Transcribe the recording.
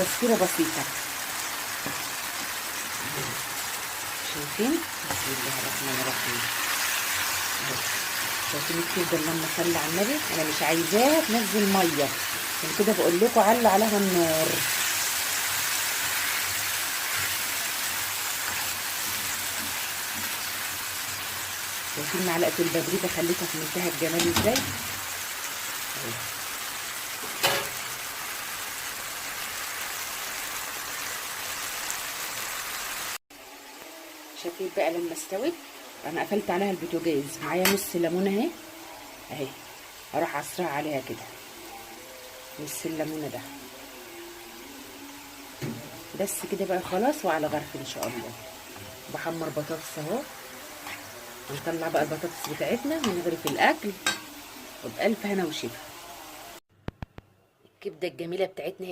تسكيره بسيطه. شايفين؟ بسم الله الرحمن الرحيم. شايفين الكبده اللهم صل على النبي؟ انا مش عايزاها تنزل ميه، عشان كده بقول لكم علوا عليها النار. شايفين معلقه البابريكا خليتها في منتهى الجمال ازاي؟ شايفين بقى لما استوت؟ انا قفلت عليها البوتاجاز، معايا نص ليمونه اهي اهي، هروح عصرها عليها كده، نص الليمونه ده بس كده بقى خلاص، وعلى غرف ان شاء الله. بحمر بطاطس اهو، هنطلع بقى البطاطس بتاعتنا ونغرف الاكل وبألف هنا وشفا. الكبده الجميله بتاعتنا